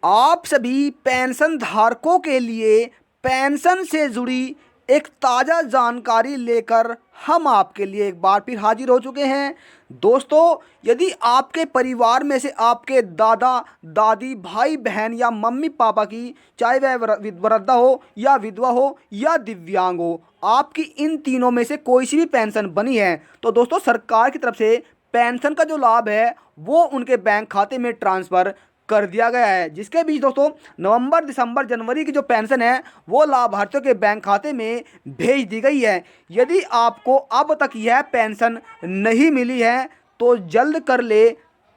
आप सभी पेंशन धारकों के लिए पेंशन से जुड़ी एक ताज़ा जानकारी लेकर हम आपके लिए एक बार फिर हाजिर हो चुके हैं। दोस्तों, यदि आपके परिवार में से आपके दादा दादी भाई बहन या मम्मी पापा की, चाहे वह वृद्धा हो या विधवा हो या दिव्यांग हो, आपकी इन तीनों में से कोई सी भी पेंशन बनी है तो दोस्तों सरकार की तरफ से पेंशन का जो लाभ है वो उनके बैंक खाते में ट्रांसफ़र कर दिया गया है। जिसके बीच दोस्तों नवंबर, दिसंबर, जनवरी की जो पेंशन है वो लाभार्थियों के बैंक खाते में भेज दी गई है। यदि आपको अब तक यह पेंशन नहीं मिली है तो जल्द कर ले,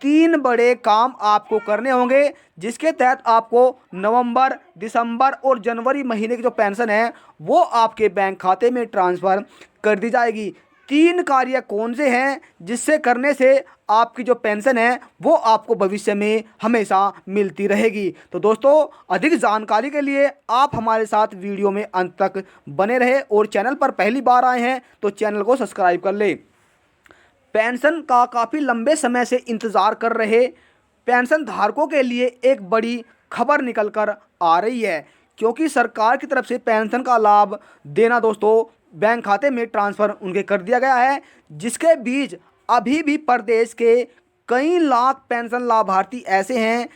3 बड़े काम आपको करने होंगे जिसके तहत आपको नवंबर, दिसंबर और जनवरी महीने की जो पेंशन है वो आपके बैंक खाते में ट्रांसफ़र कर दी जाएगी। 3 कार्य कौन से हैं जिससे करने से आपकी जो पेंशन है वो आपको भविष्य में हमेशा मिलती रहेगी। तो दोस्तों, अधिक जानकारी के लिए आप हमारे साथ वीडियो में अंत तक बने रहे और चैनल पर पहली बार आए हैं तो चैनल को सब्सक्राइब कर ले। पेंशन का काफ़ी लंबे समय से इंतज़ार कर रहे पेंशन धारकों के लिए एक बड़ी खबर निकल कर आ रही है, क्योंकि सरकार की तरफ से पेंशन का लाभ देना दोस्तों बैंक खाते में ट्रांसफ़र उनके कर दिया गया है। जिसके बीच अभी भी प्रदेश के कई लाख पेंशन लाभार्थी ऐसे हैं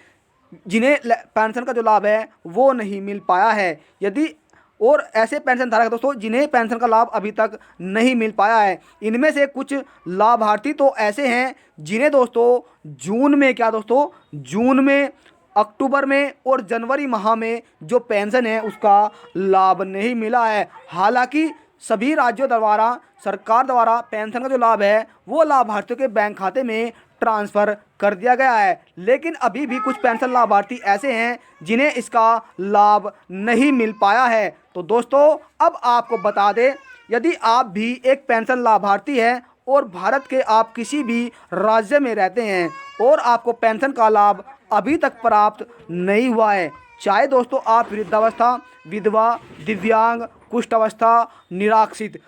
जिन्हें पेंशन का जो लाभ है वो नहीं मिल पाया है। यदि और ऐसे पेंशन धारक दोस्तों जिन्हें पेंशन का लाभ अभी तक नहीं मिल पाया है, इनमें से कुछ लाभार्थी तो ऐसे हैं जिन्हें दोस्तों जून में, क्या दोस्तों, जून में, अक्टूबर में और जनवरी माह में जो पेंशन है उसका लाभ नहीं मिला है। हालांकि सभी राज्यों द्वारा, सरकार द्वारा पेंशन का जो लाभ है वो लाभार्थियों के बैंक खाते में ट्रांसफ़र कर दिया गया है, लेकिन अभी भी कुछ पेंशन लाभार्थी ऐसे हैं जिन्हें इसका लाभ नहीं मिल पाया है। तो दोस्तों, अब आपको बता दें, यदि आप भी एक पेंशन लाभार्थी हैं और भारत के आप किसी भी राज्य में रहते हैं और आपको पेंशन का लाभ अभी तक प्राप्त नहीं हुआ है, चाहे दोस्तों आप वृद्धावस्था, विधवा, दिव्यांग, कुष्ठ अवस्था, निराश्रित,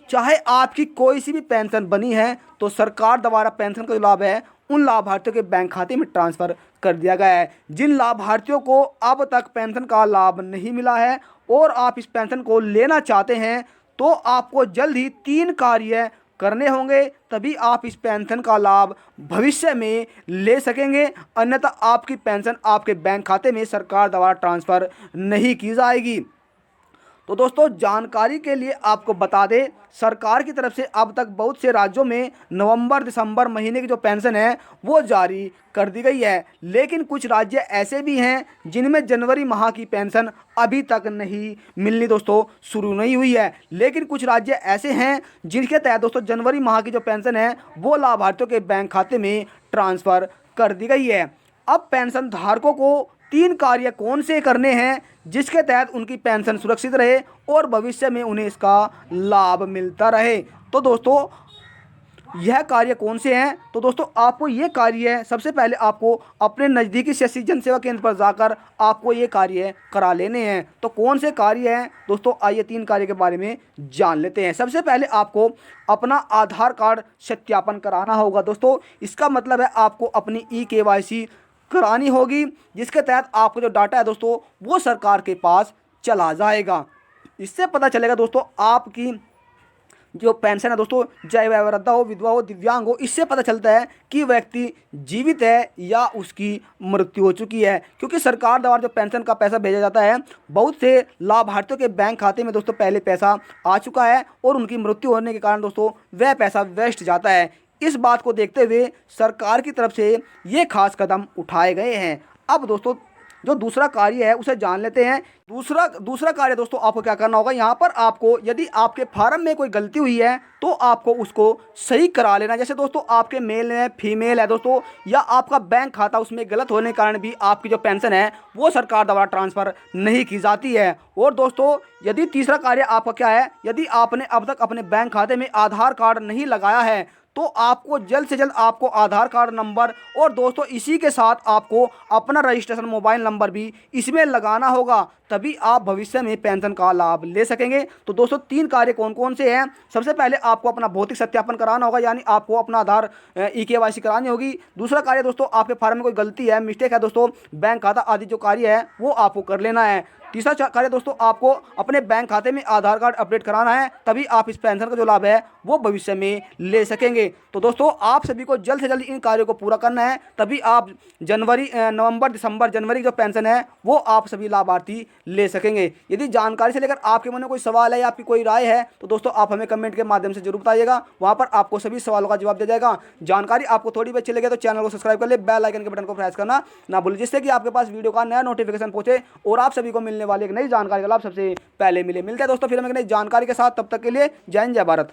चाहे आपकी कोई सी भी पेंशन बनी है तो सरकार द्वारा पेंशन का जो लाभ है उन लाभार्थियों के बैंक खाते में ट्रांसफ़र कर दिया गया है। जिन लाभार्थियों को अब तक पेंशन का लाभ नहीं मिला है और आप इस पेंशन को लेना चाहते हैं तो आपको जल्द ही 3 कार्य करने होंगे, तभी आप इस पेंशन का लाभ भविष्य में ले सकेंगे, अन्यथा आपकी पेंशन आपके बैंक खाते में सरकार द्वारा ट्रांसफ़र नहीं की जाएगी। तो दोस्तों, जानकारी के लिए आपको बता दें, सरकार की तरफ से अब तक बहुत से राज्यों में नवंबर, दिसंबर महीने की जो पेंशन है वो जारी कर दी गई है, लेकिन कुछ राज्य ऐसे भी हैं जिनमें जनवरी माह की पेंशन अभी तक नहीं मिलनी दोस्तों शुरू नहीं हुई है। लेकिन कुछ राज्य ऐसे हैं जिनके तहत दोस्तों जनवरी माह की जो पेंशन है वो लाभार्थियों के बैंक खाते में ट्रांसफ़र कर दी गई है। अब पेंशन धारकों को 3 कार्य कौन से करने हैं जिसके तहत उनकी पेंशन सुरक्षित रहे और भविष्य में उन्हें इसका लाभ मिलता रहे। तो दोस्तों, यह कार्य कौन से हैं? तो दोस्तों आपको ये कार्य, सबसे पहले आपको अपने नज़दीकी शासकीय जन सेवा केंद्र पर जाकर आपको ये कार्य करा लेने हैं। तो कौन से कार्य हैं दोस्तों, आइए 3 कार्य के बारे में जान लेते हैं। सबसे पहले आपको अपना आधार कार्ड सत्यापन कराना होगा दोस्तों। इसका मतलब है आपको अपनी eKYC करानी होगी, जिसके तहत आपको जो डाटा है दोस्तों वो सरकार के पास चला जाएगा। इससे पता चलेगा दोस्तों आपकी जो पेंशन है दोस्तों, चाहे वह वृद्धा हो, विधवा हो, दिव्यांग हो, इससे पता चलता है कि व्यक्ति जीवित है या उसकी मृत्यु हो चुकी है। क्योंकि सरकार द्वारा जो पेंशन का पैसा भेजा जाता है, बहुत से लाभार्थियों के बैंक खाते में दोस्तों पहले पैसा आ चुका है और उनकी मृत्यु होने के कारण दोस्तों वह पैसा वेस्ट जाता है। इस बात को देखते हुए सरकार की तरफ से ये खास कदम उठाए गए हैं। अब दोस्तों जो दूसरा कार्य है उसे जान लेते हैं। दूसरा कार्य दोस्तों आपको क्या करना होगा, यहाँ पर आपको, यदि आपके फार्म में कोई गलती हुई है तो आपको उसको सही करा लेना। जैसे दोस्तों आपके मेल में फीमेल है दोस्तों, या आपका बैंक खाता उसमें गलत होने के कारण भी आपकी जो पेंशन है वो सरकार द्वारा ट्रांसफ़र नहीं की जाती है। और दोस्तों यदि तीसरा कार्य आपका क्या है, यदि आपने अब तक अपने बैंक खाते में आधार कार्ड नहीं लगाया है तो आपको जल्द से जल्द आपको आधार कार्ड नंबर और दोस्तों इसी के साथ आपको अपना रजिस्ट्रेशन मोबाइल नंबर भी इसमें लगाना होगा, तभी आप भविष्य में पेंशन का लाभ ले सकेंगे। तो दोस्तों 3 कार्य कौन कौन से हैं? सबसे पहले आपको अपना भौतिक सत्यापन कराना होगा, यानी आपको अपना आधार ई-केवाईसी करानी होगी। दूसरा कार्य दोस्तों, आपके फार्म में कोई गलती है, मिस्टेक है दोस्तों, बैंक खाता आदि जो कार्य है वो आपको कर लेना है। तीसरा कार्य दोस्तों, आपको अपने बैंक खाते में आधार कार्ड अपडेट कराना है, तभी आप इस पेंशन का जो लाभ है वो भविष्य में ले सकेंगे। तो दोस्तों आप सभी को जल्द से जल्द इन कार्यों को पूरा करना है, तभी आप नवंबर दिसंबर जनवरी की जो पेंशन है वो आप सभी लाभार्थी ले सकेंगे। यदि जानकारी से लेकर आपके मन में कोई सवाल है या आपकी कोई राय है तो दोस्तों आप हमें कमेंट के माध्यम से जरूर बताइएगा, वहाँ पर आपको सभी सवालों का जवाब दिया जाएगा। जानकारी आपको थोड़ी भी अच्छी लगे तो चैनल को सब्सक्राइब कर ले, बेल आइकन के बटन को प्रेस करना ना भूलिए, जिससे कि आपके पास वीडियो का नया नोटिफिकेशन पहुंचे और आप सभी को मिलने वाली एक नई जानकारी का लाभ सबसे पहले मिलते हैं दोस्तों फिर हम एक नई जानकारी के साथ। तब तक के लिए जय हिंद जय भारत।